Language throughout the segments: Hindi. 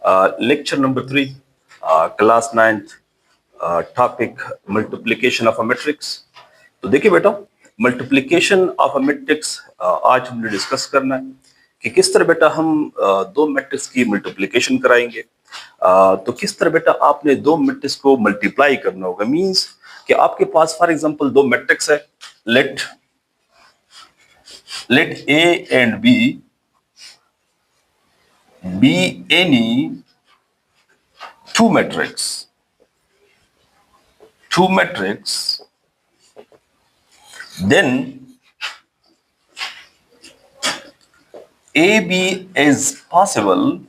Lecture number 3, class 9th, topic multiplication of a matrix. तो देखिए बेटा, मल्टीप्लिकेशन ऑफ अ मैट्रिक्स आज हमने डिस्कस करना है कि किस तरह बेटा हम दो मैट्रिक्स की मल्टीप्लिकेशन कराएंगे। तो किस तरह बेटा आपने दो मैट्रिक्स को मल्टीप्लाई करना होगा। मींस कि आपके पास फॉर एग्जांपल दो मैट्रिक्स है, let A and B be any two matrix, then AB is possible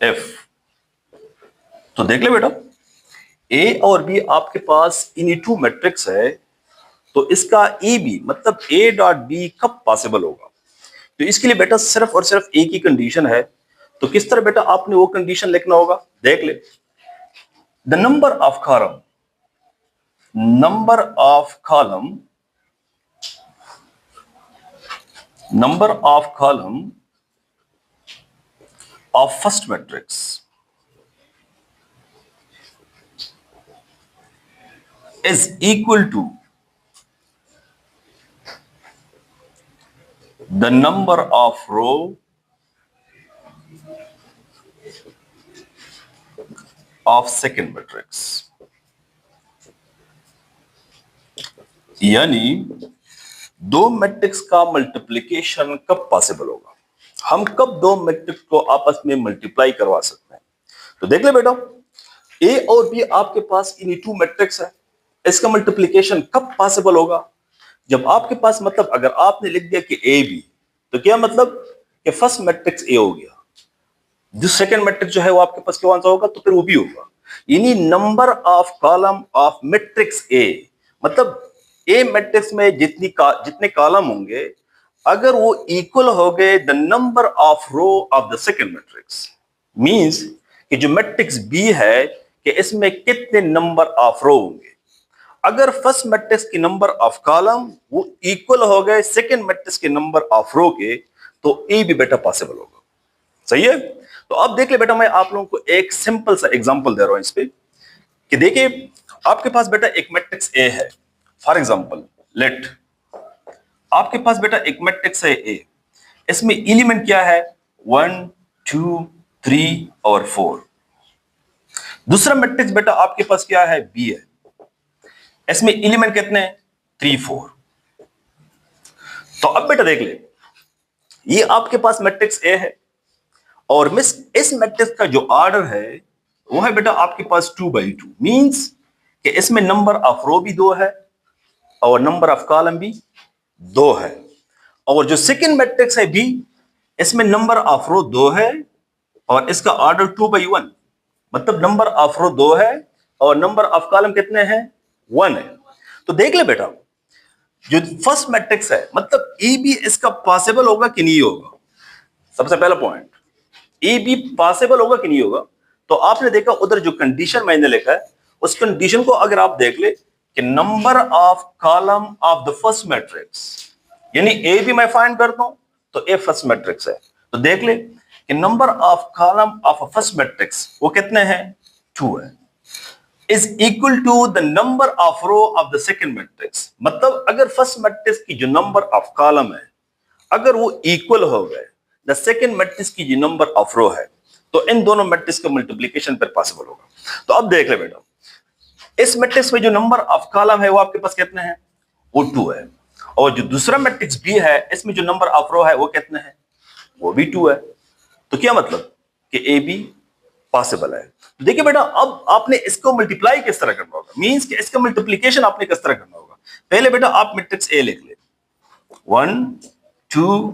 if, तो देख ले बेटा, A और B आपके पास इन्हीं टू मैट्रिक्स है, तो इसका AB मतलब A डॉट B कब पॉसिबल होगा। तो इसके लिए बेटा सिर्फ और सिर्फ एक ही कंडीशन है। तो किस तरह बेटा आपने वो कंडीशन लिखना होगा, देख ले। The number of column of first matrix is equal to the number of row of second matrix। यानी दो मैट्रिक्स का मल्टीप्लिकेशन कब पॉसिबल होगा, हम कब दो मैट्रिक्स को आपस में मल्टीप्लाई करवा सकते हैं। तो देख ले बेटा, ए और बी आपके पास इन्हीं टू मैट्रिक्स है, इसका मल्टीप्लिकेशन कब पॉसिबल होगा, जब आपके पास मतलब अगर आपने लिख दिया कि ए बी, तो क्या मतलब कि फर्स्ट मैट्रिक्स ए हो गया, जो सेकंड मैट्रिक्स जो है वो आपके पास कौन सा होगा, तो फिर वो भी होगा। यानी number of column of matrix A, मतलब ए मैट्रिक्स में जितने कॉलम होंगे, अगर वो इक्वल हो गए the number of row of the second matrix, means कि जो मैट्रिक्स बी है कि इसमें कितने नंबर ऑफ रो होंगे। अगर फर्स्ट मैट्रिक्स की नंबर ऑफ कॉलम वो इक्वल हो गए सेकंड मैट्रिक्स के नंबर ऑफ रो के, तो ए भी बेटा पॉसिबल होगा। सही है। तो अब देख ले बेटा, मैं आप लोगों को एक सिंपल सा एग्जांपल दे रहा हूं इस पे कि देखिए आपके पास बेटा एक मैट्रिक्स ए है। फॉर एग्जांपल लेट आपके पास बेटा एक मैट्रिक्स है ए, इसमें एलिमेंट क्या है 1 2 3 और 4। दूसरा मैट्रिक्स बेटा आपके पास क्या है बी है, इसमें एलिमेंट कितने 3 4। तो अब बेटा देख ले, ये आपके पास मैट्रिक्स ए है और मिस इस मैट्रिक्स का जो ऑर्डर है वो है बेटा आपके पास 2/2, मींस कि इसमें नंबर ऑफ रो भी 2 है और नंबर ऑफ कॉलम भी 2 है। और जो सेकंड मैट्रिक्स है बी, इसमें नंबर ऑफ रो 2 है और इसका ऑर्डर 2/1, मतलब नंबर ऑफ रो 2 है और नंबर ऑफ कॉलम कितने हैं 1 है। तो देख ले बेटा, जो फर्स्ट मैट्रिक्स है मतलब ए बी इसका पॉसिबल होगा कि नहीं होगा। सबसे पहला पॉइंट, ए बी पॉसिबल होगा कि नहीं होगा। तो आपने देखा उधर जो कंडीशन मैंने लिखा है, उस कंडीशन को अगर आप देख ले कि number of column of the first matrix, यानी ए बी मैं फाइंड करता हूं तो ए फर्स्ट मैट्रिक्स है, तो देख ले कि number of column of a first matrix वो कितने हैं 2 है, is equal to the number of row of the second matrix. मतलब अगर फर्स्ट मैट्रिक्स की जो नंबर ऑफ कॉलम है अगर वो इक्वल हो गए द सेकंड मैट्रिक्स की जो नंबर ऑफ रो है, तो इन दोनों मैट्रिक्स का मल्टीप्लिकेशन पर पॉसिबल होगा। तो अब देख ले बेटा, इस मैट्रिक्स में जो नंबर ऑफ कॉलम है वो आपके पास कितने हैं वो 2 है, और जो दूसरा मैट्रिक्स बी है इसमें जो नंबर ऑफ रो है वो कितने हैं वो भी 2 है। तो क्या मतलब कि ए बी पॉसिबल है। तो देखिए बेटा, अब आपने इसको मल्टीप्लाई किस तरह करना होगा, मींस कि इसका मल्टीप्लिकेशन आपने किस तरह करना होगा। पहले बेटा आप मैट्रिक्स ए लिख ले 1 2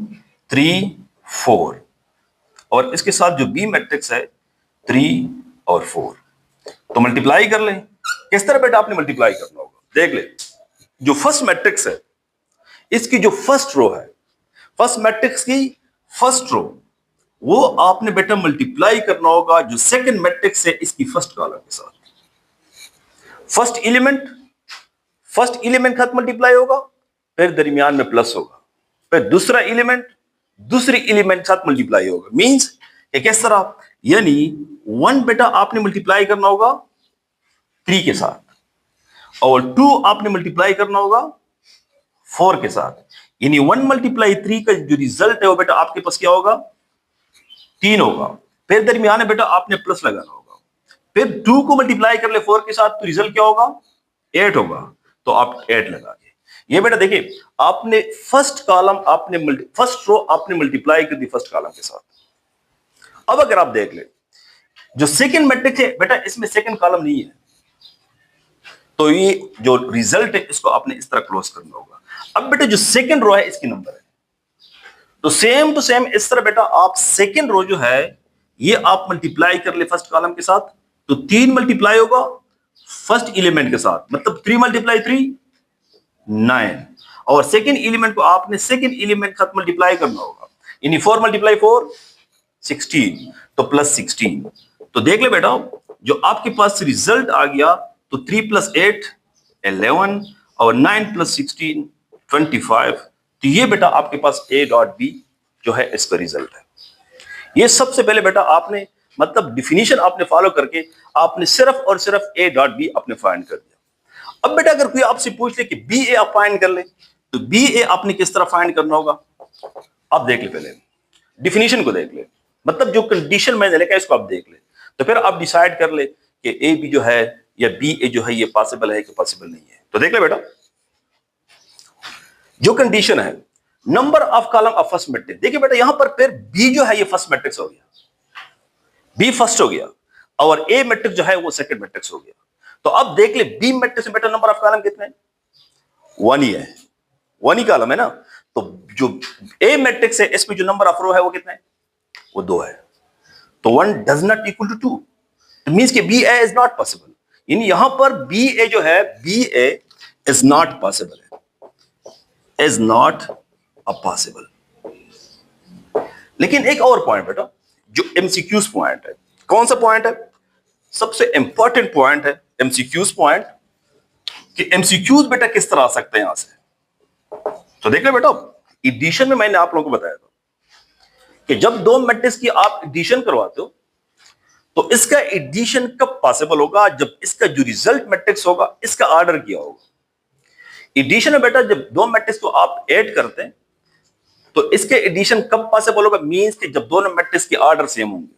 3 4 और इसके साथ जो बी मैट्रिक्स है 3 और 4, तो मल्टीप्लाई कर लें। किस तरह बेटा आपने मल्टीप्लाई करना होगा, देख ले, जो फर्स्ट मैट्रिक्स है इसकी जो फर्स्ट रो है, फर्स्ट मैट्रिक्स की फर्स्ट रो, वो आपने बेटा मल्टीप्लाई करना होगा जो सेकंड मैट्रिक्स है इसकी फर्स्ट कॉलम के साथ। फर्स्ट एलिमेंट खत मल्टीप्लाई होगा, फिर दरमियान में प्लस होगा, फिर दूसरा एलिमेंट, दूसरे एलिमेंट के साथ मल्टीप्लाई होगा। मींस कि किस तरह, यानी 1 बेटा आपने मल्टीप्लाई करना होगा 3 के साथ और 2 आपने मल्टीप्लाई करना होगा 4 के साथ, यानी 1 मल्टीप्लाई 3 का जो रिजल्ट है वो बेटा आपके पास क्या होगा, 3 होगा। फिर दरमियान में बेटा आपने प्लस लगाना होगा, फिर 2 को मल्टीप्लाई कर ले 4 के साथ तो रिजल्ट क्या होगा, 8 होगा, तो आप 8 लगा के ये बेटा देखिए आपने फर्स्ट कॉलम फर्स्ट रो आपने मल्टीप्लाई कर दी फर्स्ट कॉलम के साथ। अब अगर आप देख ले जो सेकंड मैट्रिक्स है बेटा इसमें सेकंड कॉलम नहीं है, तो ये जो रिजल्ट है इसको आपने इस तरह क्लोज करना होगा। अब बेटा जो सेकंड रो है इसकी नंबर है, तो सेम टू सेम इस तरह बेटा आप सेकंड रो जो है ये आप मल्टीप्लाई कर ले फर्स्ट कॉलम के साथ, तो 3 मल्टीप्लाई होगा फर्स्ट एलिमेंट के साथ, मतलब 3 मल्टीप्लाई 3 9, और सेकंड एलिमेंट को आपने सेकंड एलिमेंट के साथ मल्टीप्लाई करना होगा, यानी 4 मल्टीप्लाई 4 16, तो प्लस 16। तो देख ले बेटा जो आपके पास रिजल्ट आ गया, तो 3 प्लस 8 11 और 9 प्लस 16 25, तो ये बेटा आपके पास A डॉट बी जो है इसका रिजल्ट है। ये सबसे पहले बेटा आपने मतलब डिफिनीशन आपने फॉलो करके आपने सिर्फ और सिर्फ A डॉट बी आपने फाइंड कर दिया। अब बेटा अगर कोई आपसे पूछ ले कि बी ए आप फाइंड कर ले, तो बी ए आपने किस तरह फाइंड करना होगा, आप देख ले, पहले डिफिनीशन को देख ले, मतलब जो कंडीशन मैंने लिखा है इसको आप देख ले, तो फिर आप डिसाइड कर ले कि ए बी जो है या बी ए जो है ये पॉसिबल है कि पॉसिबल नहीं है। तो देख ले बेटा जो कंडीशन है number of column of first matrix, देखिए बेटा यहां पर फिर बी जो है ये फर्स्ट मैट्रिक्स हो गया, बी फर्स्ट हो गया, और ए मैट्रिक्स जो है वो सेकंड मैट्रिक्स हो गया। तो अब देख ले बी मैट्रिक्स में बेटा नंबर ऑफ कॉलम कितने हैं, 1 ही है, 1 ही कॉलम है ना, तो जो ए मैट्रिक्स है इसमें जो नंबर ऑफ रो है वो कितने हैं, वो 2 है, तो 1 does not equal to 2, it means कि B A is not possible, यानी यहां पर बी ए जो है B A is not possible है, इज नॉट अ पॉसिबल। लेकिन एक और पॉइंट बेटा जो एमसीक्यूज पॉइंट है, कौन सा पॉइंट है, सबसे इंपॉर्टेंट पॉइंट है एमसीक्यूज पॉइंट, कि एमसीक्यूज बेटा किस तरह आ सकते हैं यहां से। तो देख ले बेटा एडिशन में मैंने आप लोगों को बताया था कि जब दो मैट्रिक्स की आप एडिशन करवाते हो तो इसका एडिशन कब पॉसिबल होगा, जब इसका जो रिजल्ट मैट्रिक्स होगा इसका ऑर्डर किया होगा। एडिशन में बेटा जब दो मैट्रिक्स को आप ऐड करते हैं तो इसके एडिशन कब पॉसिबल होगा, मींस कि जब दोनों मैट्रिक्स के ऑर्डर सेम होंगे,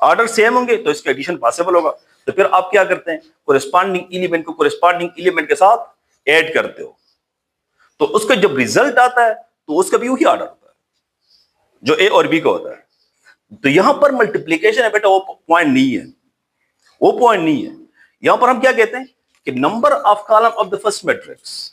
ऑर्डर सेम होंगे तो इसका एडिशन पॉसिबल होगा। तो फिर आप क्या करते हैं, कोरेस्पॉन्डिंग एलिमेंट को कोरेस्पॉन्डिंग एलिमेंट के साथ ऐड करते हो, तो उसका जब रिजल्ट आता है तो उसका भी वही ऑर्डर होता है जो ए और बी का होता है। तो यहां पर मल्टीप्लीकेशन है बेटा, वो पॉइंट नहीं है, वो पॉइंट नहीं है। यहां पर हम क्या कहते हैं कि number of column of the first matrix,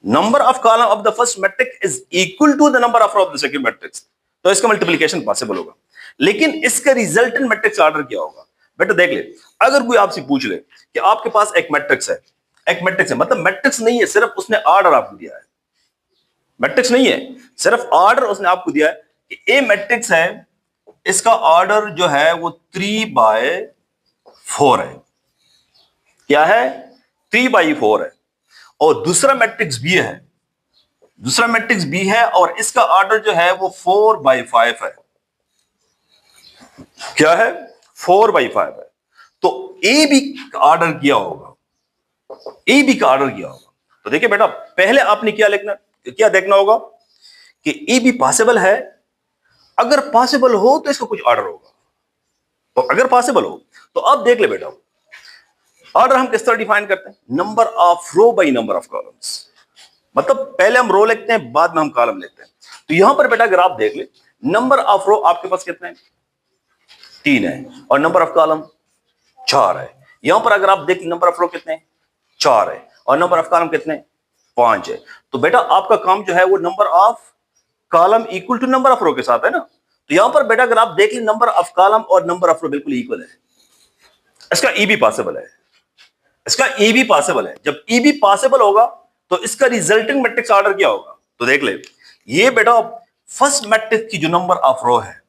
number of column of the first matrix is equal to the number of row of the second matrix, तो इसका मल्टीप्लीकेशन पॉसिबल होगा। लेकिन इसका रिजल्टेंट मैट्रिक्स ऑर्डर क्या होगा बेटा, देख ले अगर कोई आपसे पूछ ले कि आपके पास एक मैट्रिक्स है, एक मैट्रिक्स है मतलब मैट्रिक्स नहीं है, सिर्फ उसने ऑर्डर आपको दिया है, मैट्रिक्स नहीं है सिर्फ ऑर्डर उसने आपको दिया है कि ए मैट्रिक्स है, इसका ऑर्डर जो है वो 3/4 है, क्या है 3/4 है, और दूसरा मैट्रिक्स बी है, दूसरा मैट्रिक्स बी है और इसका ऑर्डर जो है वो 4/5 है, क्या है 4/5 है। तो ए बी का ऑर्डर किया होगा, ए बी का ऑर्डर किया होगा। तो देखिए बेटा पहले आपने क्या लिखना, क्या देखना होगा कि ए बी पॉसिबल है, अगर पॉसिबल हो तो इसका कुछ ऑर्डर होगा, तो अगर पॉसिबल हो तो अब देख ले बेटा ऑर्डर हम किस तरह डिफाइन करते हैं, number of row by number of columns, मतलब पहले हम रो लिखते हैं बाद में हम कॉलम लेते हैं। तो यहां पर बेटा अगर आप देख ले नंबर ऑफ रो आपके पास कितने हैं, 3 है, और नंबर ऑफ कॉलम 4 है। यहां पर अगर आप देख नंबर ऑफ रो कितने हैं, 4 है, और नंबर ऑफ कॉलम कितने 5 है। तो बेटा आपका काम जो है वो number of column equal to number of row के साथ है ना। तो यहां पर बेटा अगर आप देख लें नंबर ऑफ कॉलम और नंबर ऑफ रो बिल्कुल इक्वल है, इसका ई भी पॉसिबल है, इसका ई भी पॉसिबल है। जब ई भी पॉसिबल होगा तो इसका रिजल्टिंग मैट्रिक्स ऑर्डर क्या होगा, तो देख ले ये बेटा फर्स्ट मैट्रिक्स की जो नंबर ऑफ रो है,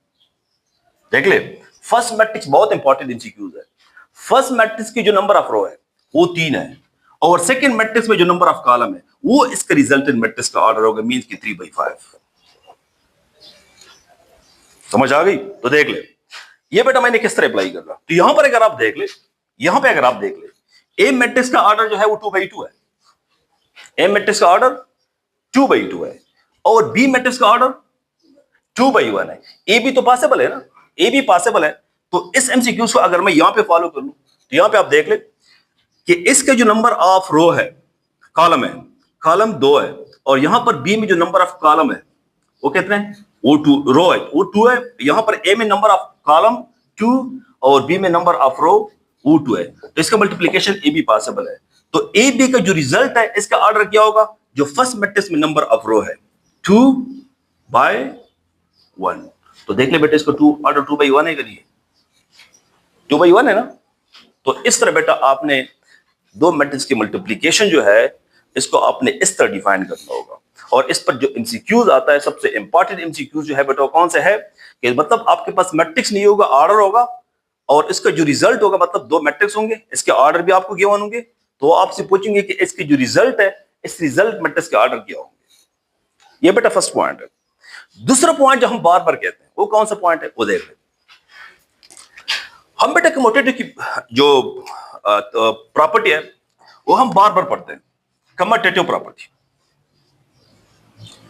देख ले फर्स्ट मैट्रिक्स बहुत इंपॉर्टेंट एमसीक्यूज है, फर्स्ट मैट्रिक्स की जो नंबर ऑफ रो है वो 3 है, और सेकंड मैट्रिक्स में जो नंबर ऑफ कॉलम है वो इसका रिजल्टेंट मैट्रिक्स का ऑर्डर होगा, मींस की 3/5। समझ आ गई? तो देख ले ये बेटा मैंने किस तरह अप्लाई कर रहा। तो यहां पर अगर आप देख ले, यहां पे अगर आप देख ले, ए मैट्रिक्स का ऑर्डर जो है वो 2/2 है। ए मैट्रिक्स का ऑर्डर 2/2 है और बी मैट्रिक्स का ऑर्डर 2/1 है। ए भी तो पॉसिबल है ना, ए भी पॉसिबल है। तो इस एमसीक्यूज को अगर मैं यहां पे फॉलो कर लूं तो यहां पे आप देख ले कि इसके जो नंबर ऑफ रो है, कॉलम है, कॉलम 2 है और यहां पर बी में जो नंबर ऑफ कॉलम है वो कितने हैं? वो 2 रो है, वो 2 है। यहां पर ए में नंबर ऑफ कॉलम 2 और बी में नंबर ऑफ रो वो 2 है। तो इसका मल्टीप्लिकेशन ए बी पॉसिबल है। तो ए बी का जो रिजल्ट है इसका ऑर्डर क्या होगा? जो फर्स्ट मैट्रिक्स में नंबर ऑफ रो है 2/1। तो देख ले बेटा इसको ऑर्डर 2/1 है कि नहीं? 2/1 है ना। तो इस तरह बेटा आपने दो मैट्रिक्स की मल्टीप्लिकेशन जो है इसको आपने इस तरह डिफाइन करना होगा। और इस पर जो एमसीक्यूज आता है, सबसे इंपॉर्टेंट एमसीक्यूज जो है बेटा कौन से है कि मतलब आपके पास मैट्रिक्स नहीं होगा, ऑर्डर होगा और इसका जो रिजल्ट होगा, मतलब दो मैट्रिक्स होंगे, इसके ऑर्डर भी आपको गिवन होंगे। तो आपसे पूछेंगे कि इसके जो रिजल्ट है, इस रिजल्ट मैट्रिक्स के ऑर्डर क्या होंगे। ये बेटा फर्स्ट पॉइंट है। दूसरा पॉइंट जो हम बार बार कहते हैं वो कौन सा पॉइंट है? वो देख लें। हम बेटा कम्यूटेटिव की जो प्रॉपर्टी है वो हम बार बार पढ़ते हैं, commutative property.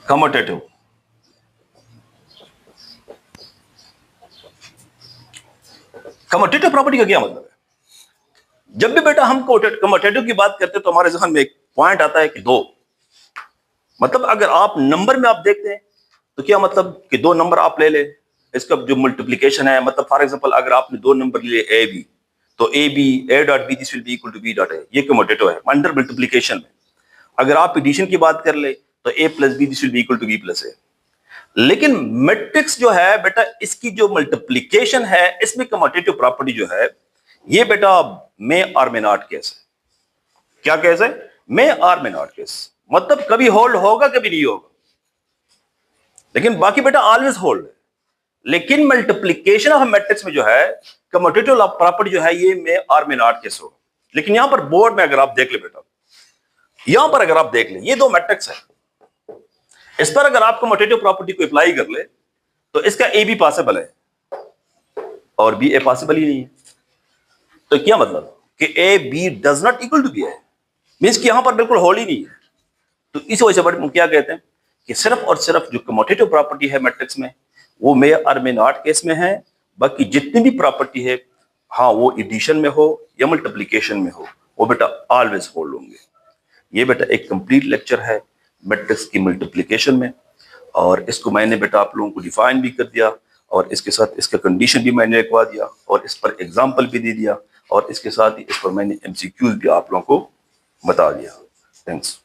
Commutative commutative property का क्या मतलब है? जब भी बेटा हम कम्यूटेटिव की बात करते हैं तो हमारे जहन में एक पॉइंट आता है कि दो, मतलब अगर आप नंबर में आप देखते हैं तो क्या मतलब कि दो नंबर आप ले ले, इसका जो मल्टीप्लिकेशन है, मतलब फॉर एग्जांपल अगर आपने दो नंबर लिए ए बी, तो A B A dot B this will be equal to B dot A, ये कम्यूटेटिव है अंडर मल्टीप्लिकेशन में। अगर आप एडिशन की बात कर ले तो A plus B this will be equal to B plus A. लेकिन मैट्रिक्स जो है बेटा इसकी जो मल्टीप्लिकेशन है इसमें कम्यूटेटिव प्रॉपर्टी जो है ये बेटा मे और मे नॉट केस है। क्या केस है? मे और मे नॉट केस, मतलब कभी होल्ड होगा कभी नहीं होगा, लेकिन बाकी बेटा ऑलवेज होल्ड है। लेकिन मल्टीप्लिकेशन ऑफ मैट्रिक्स में जो है कम्यूटेटिव प्रॉपर्टी जो है ये मे और मे नॉट केस होगा। लेकिन यहां पर बोर्ड में अगर आप देख ले बेटा, यहां पर अगर आप देख ले ये दो मैट्रिक्स है, इस पर अगर आप कम्यूटेटिव प्रॉपर्टी को अप्लाई कर ले तो इसका ए बी पॉसिबल है और बी ए पॉसिबल ही नहीं है। तो क्या मतलब कि A B does not equal to B A, means कि यहां पर बिल्कुल होल ही नहीं है। तो इस वजह से हम क्या कहते हैं कि सिर्फ और सिर्फ जो कम्यूटेटिव प्रॉपर्टी है मैट्रिक्स में वो मे और मे नॉट केस में है। बाकी जितनी भी प्रॉपर्टी है, हाँ वो एडिशन में हो या मल्टीप्लिकेशन में हो, वो बेटा ऑलवेज होल्ड होंगे। ये बेटा एक कंप्लीट लेक्चर है मैट्रिक्स की मल्टीप्लिकेशन में, और इसको मैंने बेटा आप लोगों को डिफाइन भी कर दिया और इसके साथ इसका कंडीशन भी मैंने लिखवा दिया और इस पर एग्जाम्पल भी दे दिया और इसके साथ ही इस पर मैंने एमसीक्यूज भी आप लोगों को बता दिया। थैंक्स।